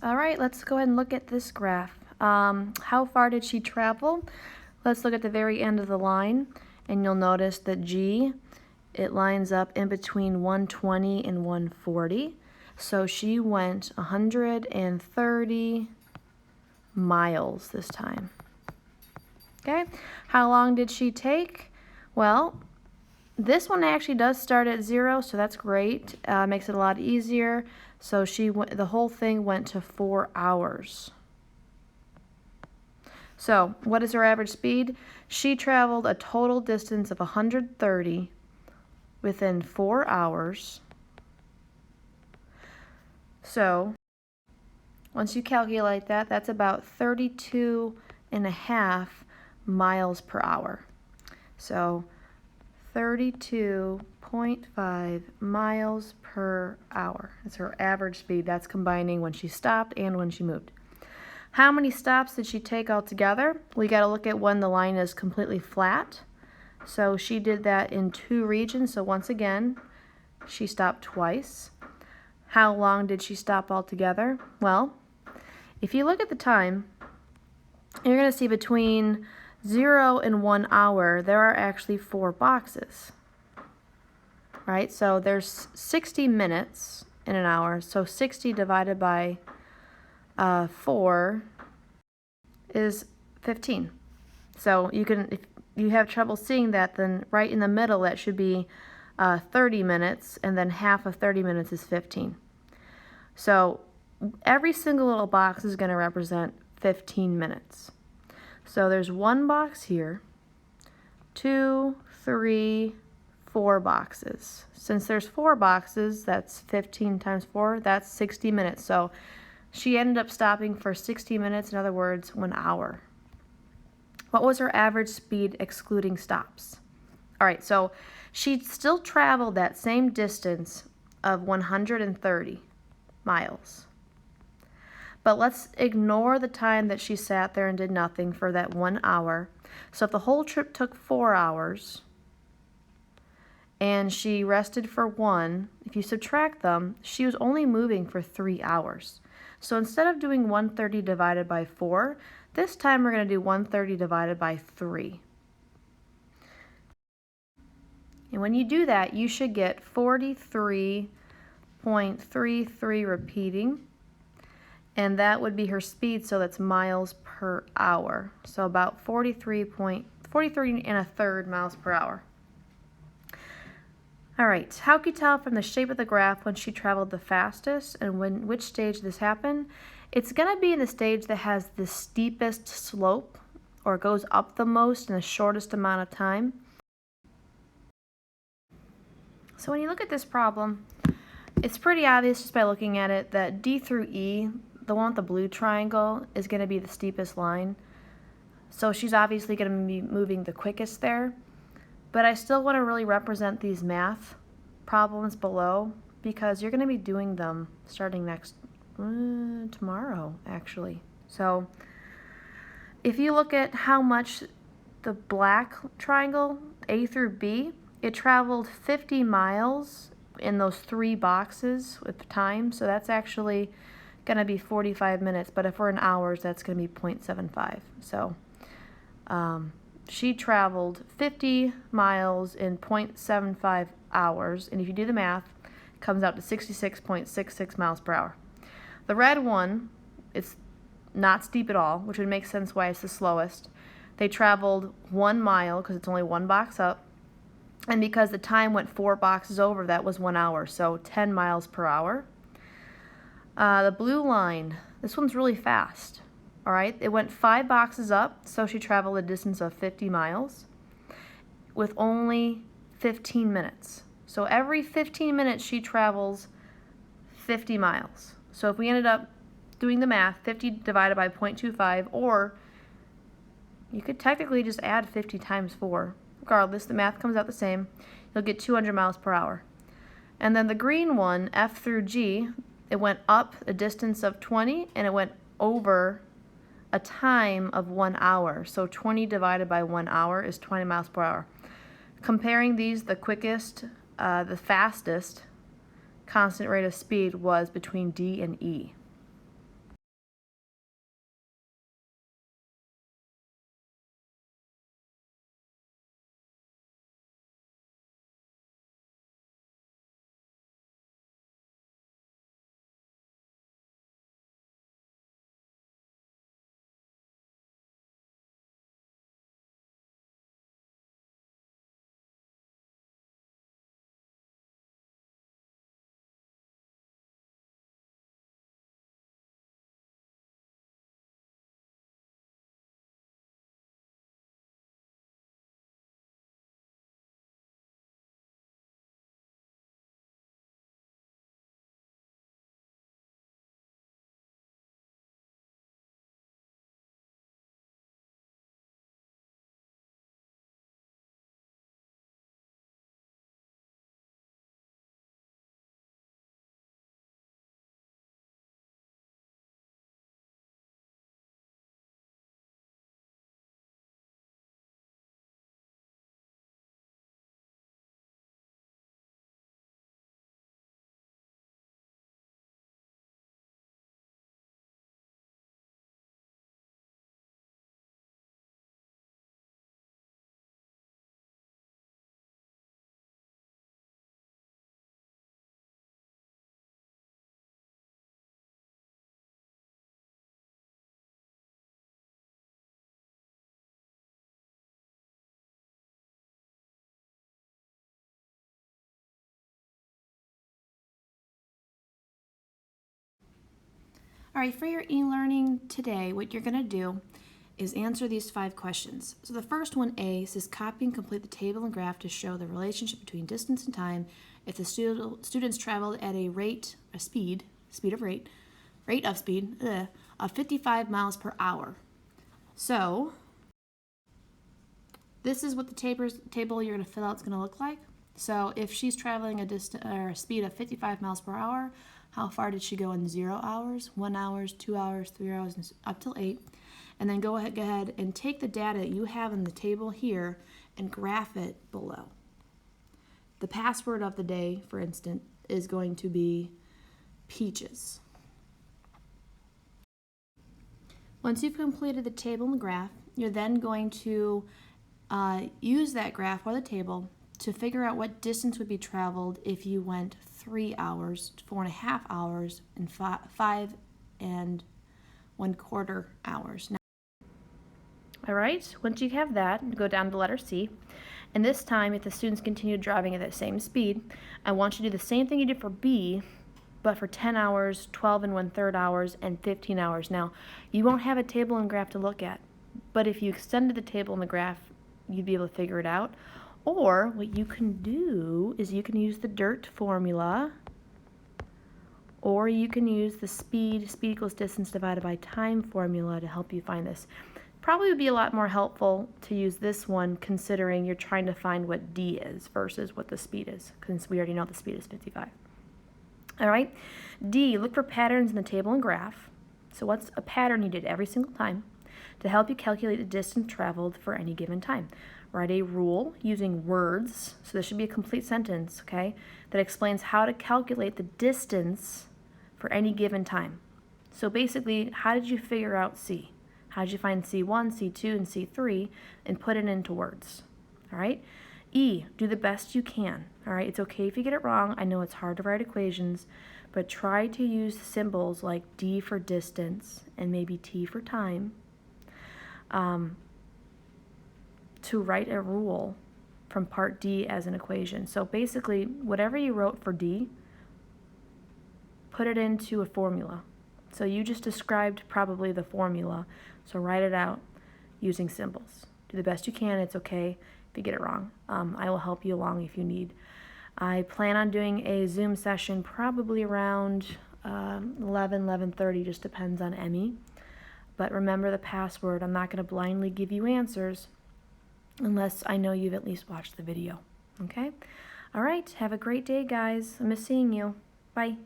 All right, let's go ahead and look at this graph. How far did she travel? Let's look at the very end of the line, and you'll notice that G, it lines up in between 120 and 140. So she went 130 miles this time. Okay, how long did she take? Well, this one actually does start at 0, so that's great. Makes it a lot easier. So the whole thing went to 4 hours. So what is her average speed? She traveled a total distance of 130 within 4 hours. So once you calculate that, that's about 32.5 miles per hour. So 32.5 miles per hour. That's her average speed. That's combining when she stopped and when she moved. How many stops did she take altogether? We got to look at when the line is completely flat. So she did that in 2 regions. So once again, she stopped twice. How long did she stop altogether? Well, if you look at the time, you're going to see between 0 and 1 hour, there are actually 4 boxes, right? So there's 60 minutes in an hour, so 60 divided by 4 is 15. So you can, if you have trouble seeing that, then right in the middle, that should be 30 minutes, and then half of 30 minutes is 15. So every single little box is going to represent 15 minutes. So there's 1 box here, 2, 3, 4 boxes. Since there's 4 boxes, that's 15 times 4, that's 60 minutes. So she ended up stopping for 60 minutes, in other words, 1 hour. What was her average speed excluding stops? All right, so she still traveled that same distance of 130 miles. But let's ignore the time that she sat there and did nothing for that 1 hour. So if the whole trip took 4 hours and she rested for 1, if you subtract them, she was only moving for 3 hours. So instead of doing 130 divided by 4, this time we're going to do 130 divided by 3. And when you do that, you should get 43.33 repeating. And that would be her speed, so that's miles per hour. So about 43 1/3 miles per hour. All right, how can you tell from the shape of the graph when she traveled the fastest and which stage this happened? It's going to be in the stage that has the steepest slope, or goes up the most in the shortest amount of time. So when you look at this problem, it's pretty obvious just by looking at it that D through E, the one with the blue triangle, is going to be the steepest line. So she's obviously going to be moving the quickest there. But I still want to really represent these math problems below because you're going to be doing them starting tomorrow, actually. So if you look at how much the black triangle, A through B, it traveled 50 miles in those 3 boxes with time. So that's actually going to be 45 minutes, but if we're in hours, that's going to be 0.75. So she traveled 50 miles in 0.75 hours, and if you do the math, it comes out to 66.66 miles per hour. The red one, it's not steep at all, which would make sense why it's the slowest. They traveled 1 mile because it's only 1 box up, and because the time went 4 boxes over, that was 1 hour, so 10 miles per hour. The blue line, this one's really fast, all right? It went 5 boxes up, so she traveled a distance of 50 miles with only 15 minutes. So every 15 minutes, she travels 50 miles. So if we ended up doing the math, 50 divided by 0.25, or you could technically just add 50 times 4. Regardless, the math comes out the same. You'll get 200 miles per hour. And then the green one, F through G, it went up a distance of 20, and it went over a time of 1 hour. So 20 divided by 1 hour is 20 miles per hour. Comparing these, the quickest, the fastest constant rate of speed was between D and E. All right, for your e-learning today, what you're going to do is answer these 5 questions. So the first one, A, says copy and complete the table and graph to show the relationship between distance and time if the students traveled at a rate of speed of 55 miles per hour. So this is what the table you're going to fill out is going to look like. So if she's traveling a speed of 55 miles per hour, how far did she go in 0 hours, 1 hour, 2 hours, 3 hours, and up till 8? And then go ahead and take the data that you have in the table here and graph it below. The password of the day, for instance, is going to be peaches. Once you've completed the table and the graph, you're then going to use that graph or the table to figure out what distance would be traveled if you went 3 hours, 4.5 hours, and 5 1/4 hours. All right, once you have that, go down to letter C. And this time, if the students continue driving at that same speed, I want you to do the same thing you did for B, but for 10 hours, 12 1/3 hours, and 15 hours. Now, you won't have a table and graph to look at, but if you extended the table and the graph, you'd be able to figure it out. Or what you can do is you can use the DIRT formula, or you can use the speed equals distance divided by time formula to help you find this. Probably would be a lot more helpful to use this one considering you're trying to find what D is versus what the speed is, since we already know the speed is 55. All right, D, look for patterns in the table and graph. So what's a pattern you did every single time to help you calculate the distance traveled for any given time? Write a rule using words, so this should be a complete sentence, okay, that explains how to calculate the distance for any given time. So basically, how did you figure out C? How did you find C1, C2, and C3 and put it into words? All right. E, do the best you can. All right. It's okay if you get it wrong. I know it's hard to write equations, but try to use symbols like D for distance and maybe T for time to write a rule from part D as an equation. So basically, whatever you wrote for D, put it into a formula. So you just described probably the formula, so write it out using symbols. Do the best you can. It's okay if you get it wrong. I will help you along if you need. I plan on doing a Zoom session probably around 11:30, just depends on Emmy. But remember the password. I'm not going to blindly give you answers unless I know you've at least watched the video. Okay? All right. Have a great day, guys. I miss seeing you. Bye.